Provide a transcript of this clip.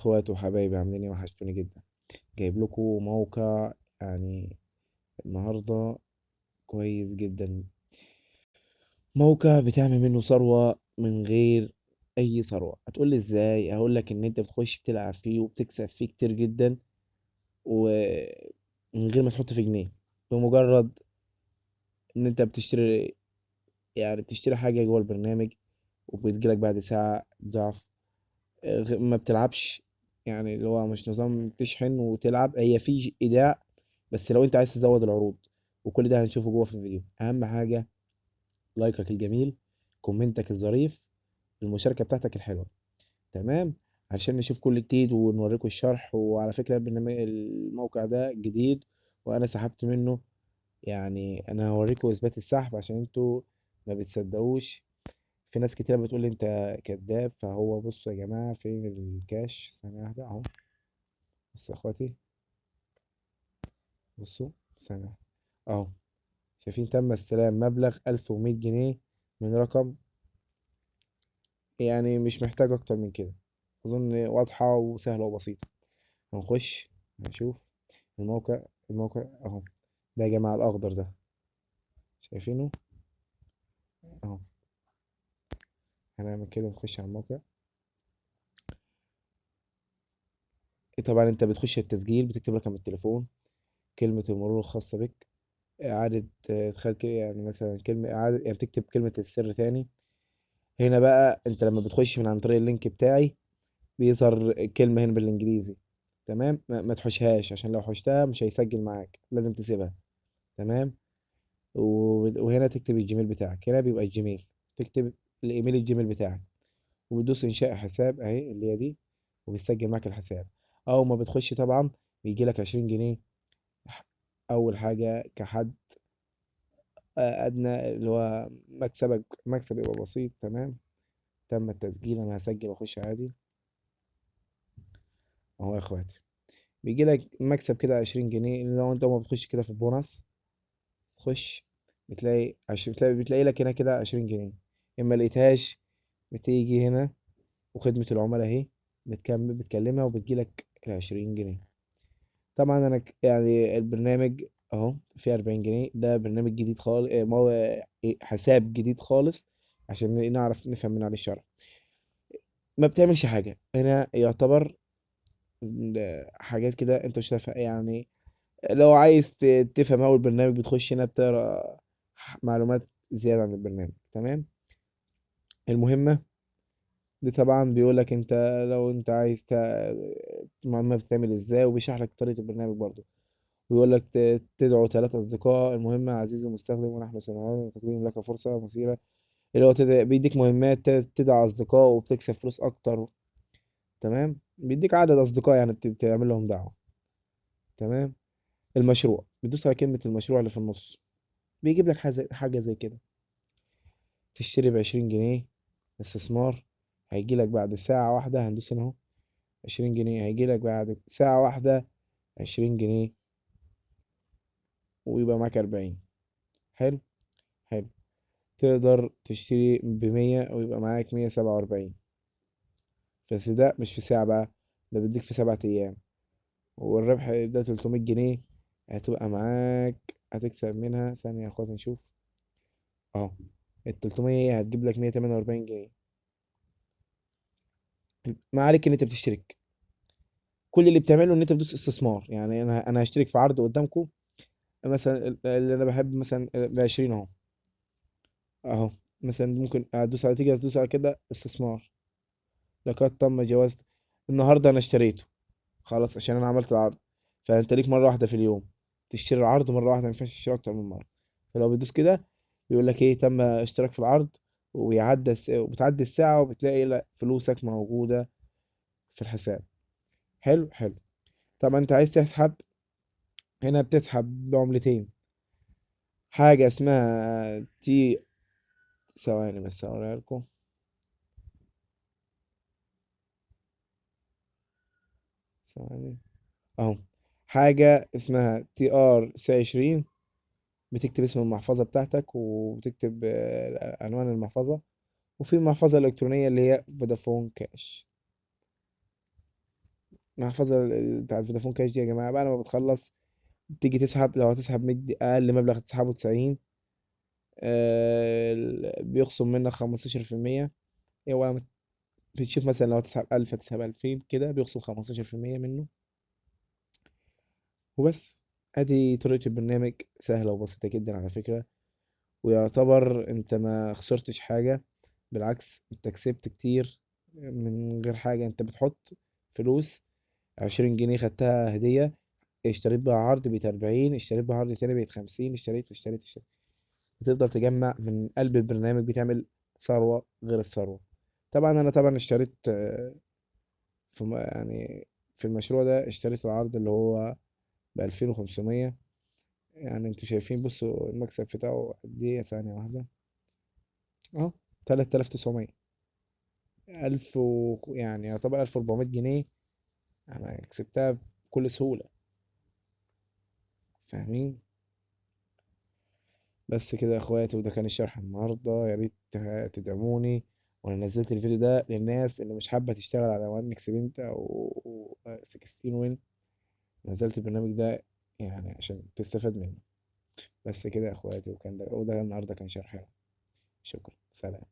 اخواتي وحبايبي عاملين ايه؟ وحشتوني جدا. جايب لكم موقع يعني النهارده كويس جدا. موقع بتعمل منه ثروة من غير اي ثروة. هتقول لي ازاي؟ هقول لك ان انت بتخش بتلعب فيه وبتكسب فيه كتير جدا، ومن غير ما تحط فيه جنيه، بمجرد ان انت بتشتري، يعني بتشتري حاجة جوه البرنامج وبتجيلك بعد ساعة ضعف. ما بتلعبش، يعني اللي هو مش نظام تشحن وتلعب، هي في ايداع، بس لو انت عايز تزود العروض. وكل ده هنشوفه جوه في الفيديو. اهم حاجه لايكك الجميل، كومنتك الظريف، المشاركه بتاعتك الحلوه. تمام. عشان نشوف كل جديد ونوريكم الشرح. وعلى فكره البرنامج الموقع ده جديد وانا سحبت منه، يعني انا هوريكم اثبات السحب عشان انتوا ما بتصدقوش. في ناس كتير بتقول لي انت كذاب. فهو بصوا يا جماعه، فين الكاش؟ ثانيه واحده اهو. بصوا يا اخواتي، بصوا ثانيه اهو. شايفين؟ تم استلام مبلغ 1100 جنيه من رقم، يعني مش محتاج أكتر من كده. أظن واضحة وسهلة وبسيطة. هنخش هنشوف الموقع. الموقع أهو، ده يا جماعة الأخضر ده، شايفينه؟ أهو. هنعمل كده، نخش على الموقع. طبعا أنت بتخش التسجيل، بتكتب رقم التليفون، كلمة المرور الخاصة بك، إعادة إدخال يعني مثلا كلمة إعادة، يعني بتكتب كلمة السر تاني. هنا بقى أنت لما بتخش من عن طريق اللينك بتاعي بيظهر كلمة هنا بالإنجليزي. تمام. ما تحوشهاش، عشان لو حوشتها مش هيسجل معاك، لازم تسيبها. تمام. وهنا تكتب الجيميل بتاعك، هنا بيبقى الجيميل، تكتب الايميل الجيميل بتاعك، وبتدوس انشاء حساب اهي اللي هي دي، وبيسجل معاك الحساب. اول ما بتخش طبعا بيجي لك 20 جنيه. اول حاجة كحد ادنى، اللي هو مكسب يبقى بسيط. تمام. تم التسجيل، انا هسجل واخش عادي اهو يا اخواتي. بيجي لك مكسب كده 20 جنيه. لو انت ما بتخش كده في البونص، تخش بتلاقي لك هنا كده 20 جنيه. اما لقيتهاش، بتيجي هنا وخدمة العملاء اهي، بتكلمها وبتجي لك ال20 جنيه. طبعا انا يعني البرنامج اهو فيه 40 جنيه. ده برنامج جديد خالص، ما هو حساب جديد خالص، عشان نعرف نفهم من عليه الشرع. ما بتعملش حاجة هنا يعتبر. حاجات كده انت مش شايفها يعني. لو عايز تفهم اول برنامج، بتخش هنا بتقرا معلومات زيادة عن البرنامج. تمام. المهمة دي طبعا بيقول لك انت لو انت عايز المهمة بتتعمل ازاي، وبيشرح لك طريقة البرنامج برضو. ويقول لك تدعو 3 أصدقاء. المهمة عزيزي المستخدم، ونحن سنعود تقديم لك فرصة مثيرة. اللي هو بيديك مهمات تدعو أصدقاء وبتكسب فلوس أكتر. تمام. بيديك عدد أصدقاء، يعني بتعمل لهم دعوة. تمام. المشروع، بتدوس على كلمة المشروع اللي في النص، بيجيب لك حاجة زي كده. تشتري ب20 جنيه استثمار، هيجي لك بعد ساعة واحدة. هندوس هنا اهو، 20 جنيه هيجي لك بعد ساعة واحدة. 20 جنيه، ويبقى معاك 40. حلو. حلو. تقدر تشتري ب100 ويبقى معاك 147. بس ده مش في ساعة بقى، ده بيديك في 7 أيام. والربح ده 300 جنيه. هتبقى معاك، هتكسب منها ثانية يا اخواتي نشوف اهو. ال300 هتجيب لك 148 جنيه. ما عليك ان انت بتشترك. كل اللي بتعمله ان انت بتدوس استثمار. يعني انا هشترك في عرض قدامكم، مثلا اللي انا بحب مثلا ب20 اهو. اهو مثلا ممكن ادوس على، تيجي ادوس على كده استثمار. لقد تم جواز. النهارده انا اشتريته خلاص عشان انا عملت العرض. فانت ليك مره واحده في اليوم تشتري العرض مره واحده، ما ينفعش تشتري اكتر من مره. فلو بتدوس كده بيقول لك ايه؟ تم اشتراك في العرض. وبتعدي الساعه وبتلاقي لا فلوسك موجوده في الحساب. حلو. حلو. طبعا انت عايز تسحب، هنا بتسحب بعملتين. حاجه اسمها ثواني بس اوريها لكم. ثواني اهو. حاجه اسمها TR C20. بتكتب اسم المحفظة بتاعتك، وبتكتب عنوان المحفظة. وفي المحفظة الإلكترونية اللي هي فودافون كاش. المحفظة بتاعت فودافون كاش دي يا جماعة بعد ما بتخلص تيجي تسحب، لو هتسحب أقل مبلغ تسحبه 90، بيخصم منك 15%. هو بتشوف مثلا لو هتسحب 1000 هتسحب 2000 كده، بيخصم 15% منه. وبس. ادي طريقة البرنامج، سهلة وبسيطة جدا على فكرة، ويعتبر انت ما خسرتش حاجة، بالعكس انت كسبت كتير من غير حاجة. انت بتحط فلوس، 20 جنيه خدتها هدية، اشتريت بقى عرض بقت 40، اشتريت بقى عرض تاني بقت 50، اشتريت. بتفضل تجمع من قلب البرنامج، بتعمل ثروة غير الثروة. طبعا انا طبعا اشتريت يعني في المشروع ده اشتريت العرض اللي هو ب2500. يعني انتوا شايفين، بصوا المكسب بتاعه قد ايه، ثانية واحدة اهو، 3900. يعني يعتبر 1400 جنيه انا كسبتها بكل سهولة. فاهمين؟ بس كده يا اخواتي، وده كان الشرح النهاردة. يا ريت تدعموني. وانا نزلت الفيديو ده للناس اللي مش حابة تشتغل على وان اكس بنت او 16 وين. نزلت البرنامج ده يعني عشان تستفاد منه. بس كده يا اخواتي، وده النهارده كان شرح. شكرا، سلام.